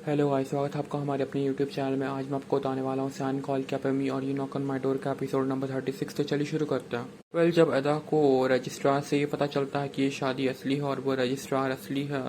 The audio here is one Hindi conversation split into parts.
हेलो गाइस, स्वागत है आपका हमारे अपने यूट्यूब चैनल में। आज मैं आपको बताने वाला हूँ सैन कॉल क्या पे मी और you knock on my door का एपिसोड नंबर 36। तो चलिए शुरू करते हैं। जब अदा को रजिस्ट्रार से ये पता चलता है कि ये शादी असली है और वो रजिस्ट्रार असली है,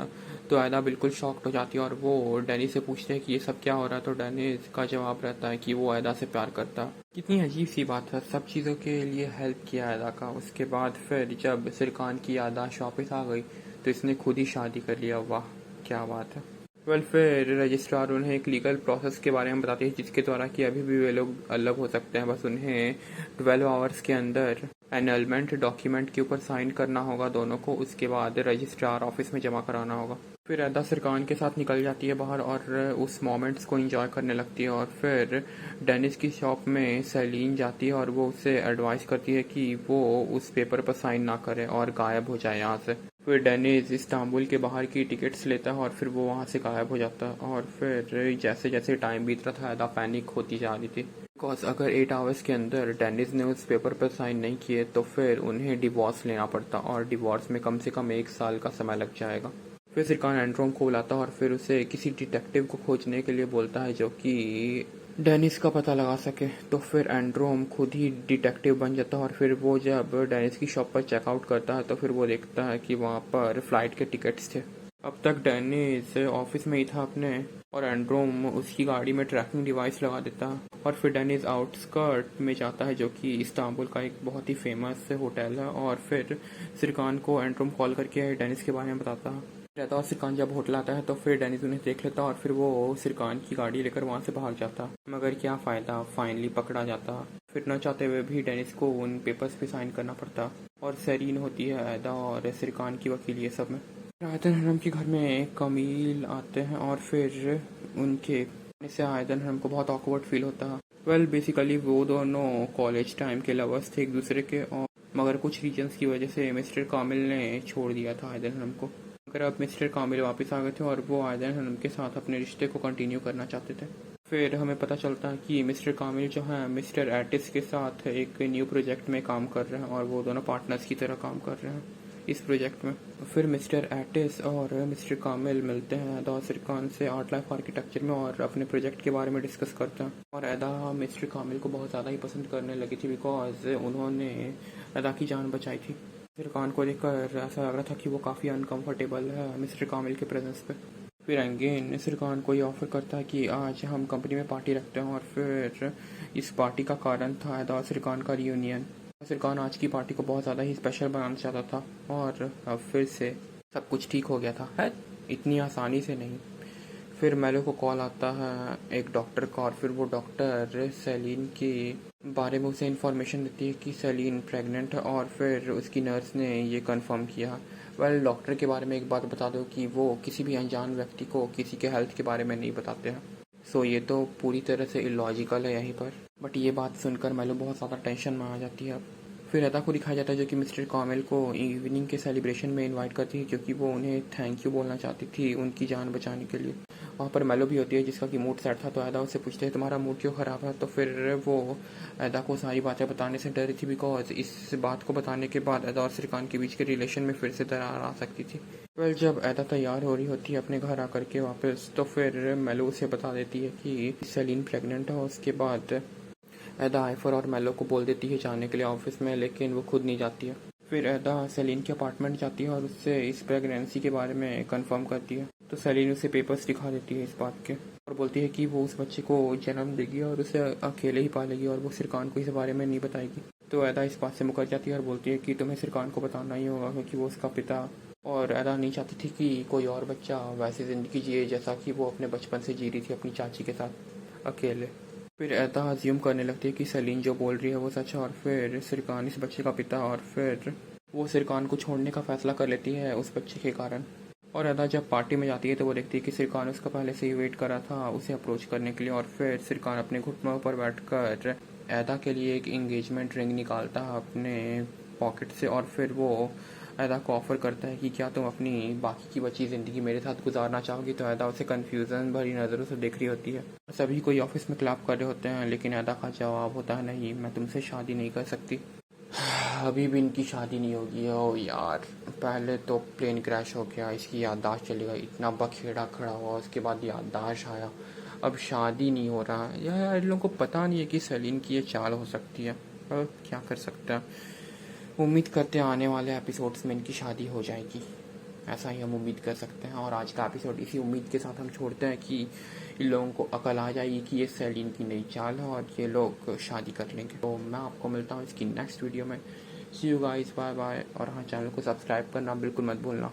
तो अदा बिल्कुल शॉक्ड हो जाती है और वो डैनी से पूछते हैं कि ये सब क्या हो रहा है। तो डैनी का जवाब रहता है कि वो अदा से प्यार करता है। कितनी अजीब सी बात है, सब चीज़ों के लिए हेल्प किया अदा का। उसके बाद फिर जब सिरकान की याददाश्त वापस आ गई तो इसने खुद ही शादी कर लिया। वाह क्या बात है। फिर रजिस्ट्रार उन्हें एक लीगल प्रोसेस के बारे में बताती है जिसके द्वारा कि अभी भी वे लोग अलग हो सकते हैं। बस उन्हें 12 आवर्स के अंदर एनलमेंट डॉक्यूमेंट के ऊपर साइन करना होगा दोनों को। उसके बाद रजिस्ट्रार ऑफिस में जमा कराना होगा। फिर अदा सिरकान के साथ निकल जाती है बाहर और उस मोमेंट्स को एंजॉय करने लगती है। और फिर डेनिस की शॉप में सेलिन जाती है और वो उसे एडवाइस करती है कि वो उस पेपर पर साइन ना करे और गायब हो जाए यहाँ से। फिर डेनिस इस्तांबुल के बाहर की टिकट्स लेता है और फिर वो वहाँ से गायब हो जाता है। और फिर जैसे जैसे टाइम बीत रहा था अदा पैनिक होती जा रही थी, बिकॉज अगर 8 आवर्स के अंदर डेनिस ने उस पेपर पर साइन नहीं किए तो फिर उन्हें डिवोर्स लेना पड़ता और डिवोर्स में कम से कम 1 साल का समय लग जाएगा। फिर सिरकान एंड्रोम को बुलाता है और फिर उसे किसी डिटेक्टिव को खोजने के लिए बोलता है जो कि डेनिस का पता लगा सके। तो फिर एंड्रोम खुद ही डिटेक्टिव बन जाता है और फिर वो जब डेनिस की शॉप पर चेकआउट करता है तो फिर वो देखता है कि वहाँ पर फ्लाइट के टिकट्स थे। अब तक डेनिस ऑफिस में ही था अपने, और एंड्रोम उसकी गाड़ी में ट्रैकिंग डिवाइस लगा देता है। और फिर डेनिस आउटस्कर्ट में जाता है जो कि इस्तांबुल का एक बहुत ही फेमस होटल है। और फिर सिरकान को एंड्रोम कॉल करके डेनिस के बारे में बताता है रहता। और सिरकान जब होटल आता है तो फिर डेनिस उन्हें देख लेता और फिर वो सिरकान की गाड़ी लेकर वहाँ से भाग जाता, मगर क्या फ़ायदा, फाइनली पकड़ा जाता। फिर न चाहते हुए भी डेनिस को उन पेपर्स पे साइन करना पड़ता और सेरीन होती है अदा और सिरकान की वकील ये सब में। आयदन हरम के घर में कमील आते हैं और फिर उनके से आयदन हरम को बहुत ऑकवर्ड फील होता है। बेसिकली वो दोनों कॉलेज टाइम के लवर्स थे एक दूसरे के, और मगर कुछ रीजंस की वजह से मिस्टर कामिल ने छोड़ दिया था आयदन हरम को। मगर अब मिस्टर कामिल वापस आ गए थे और वो आयदन हरम के साथ अपने रिश्ते को कंटिन्यू करना चाहते थे। फिर हमें पता चलता है कि मिस्टर कामिल जो है मिस्टर एटिस के साथ एक न्यू प्रोजेक्ट में काम कर रहे हैं और वो दोनों पार्टनर्स की तरह काम कर रहे हैं इस प्रोजेक्ट में। फिर मिस्टर एटिस और मिस्टर कामिल मिलते हैं अदा सिरकान से आर्ट लाइफ आर्किटेक्चर में और अपने प्रोजेक्ट के बारे में डिस्कस करते हैं। और अदा मिस्टर कामिल को बहुत ज़्यादा ही पसंद करने लगी थी बिकॉज उन्होंने अदा की जान बचाई थी। सिरकान को देखकर ऐसा लग रहा था कि वो काफ़ी अनकंफर्टेबल है मिस्टर कामिल के प्रेजेंस पे। फिर अगेन सिरकान को ये ऑफर करता है कि आज हम कंपनी में पार्टी रखते हैं। और फिर इस पार्टी का कारण था अदा और सिरकान का रियूनियन। सिरकान आज की पार्टी को बहुत ज़्यादा ही स्पेशल बनाना चाहता था और अब फिर से सब कुछ ठीक हो गया था, है इतनी आसानी से नहीं। फिर मेलो को कॉल आता है एक डॉक्टर का और फिर वो डॉक्टर सेलिन के बारे में उसे इन्फॉर्मेशन देती है कि सेलिन प्रेग्नेंट है। और फिर उसकी नर्स ने ये कंफर्म किया। डॉक्टर के बारे में एक बात बता दो कि वो किसी भी अनजान व्यक्ति को किसी के हेल्थ के बारे में नहीं बताते हैं। सो ये तो पूरी तरह से इलॉजिकल है यहीं पर। बट ये बात सुनकर मेलो बहुत ज़्यादा टेंशन में आ जाती है। फिर अदा को दिखाया जाता है जो कि मिस्टर कामिल को इवनिंग के सेलिब्रेशन में इनवाइट करती है क्योंकि वो उन्हें थैंक यू बोलना चाहती थी उनकी जान बचाने के लिए। वहाँ पर मेलो भी होती है जिसका कि मूड सेट था। तो अदा उससे पूछते हैं तुम्हारा मूड क्यों ख़राब है। तो फिर वो अदा को सारी बातें बताने से डरी थी बिकॉज इस बात को बताने के बाद अदा और सिरकान के बीच के रिलेशन में फिर से दरार आ सकती थी। जब अदा तैयार हो रही होती है अपने घर आकर के वापस, तो फिर मेलो उसे बता देती है कि सेलिन प्रेग्नेंट है। उसके बाद अदा आइफर और मेलो को बोल देती है जाने के लिए ऑफिस में, लेकिन वो खुद नहीं जाती है। फिर अदा सेलिन के अपार्टमेंट जाती है और उससे इस प्रेगनेंसी के बारे में कंफर्म करती है। तो सेलिन उसे पेपर्स दिखा देती है इस बात के और बोलती है कि वो उस बच्चे को जन्म देगी और उसे अकेले ही पालेगी और वो सिरकान को इस बारे में नहीं बताएगी। तो अदा इस बात से मुकर जाती है और बोलती है कि तुम्हें सिरकान को बताना ही होगा क्योंकि वो उसका पिता, और अदा नहीं चाहती थी कि कोई और बच्चा वैसी ज़िंदगी जिए जैसा कि वो अपने बचपन से जी रही थी अपनी चाची के साथ अकेले। फिर अदा अज्यूम करने लगती है कि सेलिन जो बोल रही है वो सच है और फिर सिरकान इस बच्चे का पिता, और फिर वो सिरकान को छोड़ने का फैसला कर लेती है उस बच्चे के कारण। और अदा जब पार्टी में जाती है तो वो देखती है कि सिरकान उसका पहले से ही वेट कर रहा था उसे अप्रोच करने के लिए। और फिर सिरकान अपने घुटनों पर बैठकर अदा के लिए एक इंगेजमेंट रिंग निकालता है अपने पॉकेट से और फिर वो अदा को ऑफर करता है कि क्या तुम अपनी बाकी की बची ज़िंदगी मेरे साथ गुजारना चाहोगी। तो अदा उसे कन्फ्यूज़न भरी नज़रों से देख रही होती है। सभी कोई ऑफिस में क्लैप कर रहे होते हैं लेकिन अदा का जवाब होता है नहीं, मैं तुमसे शादी नहीं कर सकती। अभी भी इनकी शादी नहीं होगी। ओ यार, पहले तो प्लेन क्रैश हो गया, इसकी याददाश्त चली गई, इतना बखेड़ा खड़ा हुआ, उसके बाद याददाश्त आया, अब शादी नहीं हो रहा है। यार इन लोगों को पता नहीं है कि सेलिन की ये चाल हो सकती है। अब क्या कर सकते हैं, उम्मीद करते हैं आने वाले एपिसोड्स में इनकी शादी हो जाएगी, ऐसा ही हम उम्मीद कर सकते हैं। और आज का एपिसोड इसी उम्मीद के साथ हम छोड़ते हैं कि इन लोगों को अकल आ जाएगी कि ये सेलिन की नई चाल है और ये लोग शादी कर लेंगे। तो मैं आपको मिलता हूँ इसकी नेक्स्ट वीडियो में। सी यू गाइस, बाय बाय। और हाँ, चैनल को सब्सक्राइब करना बिल्कुल मत भूलना।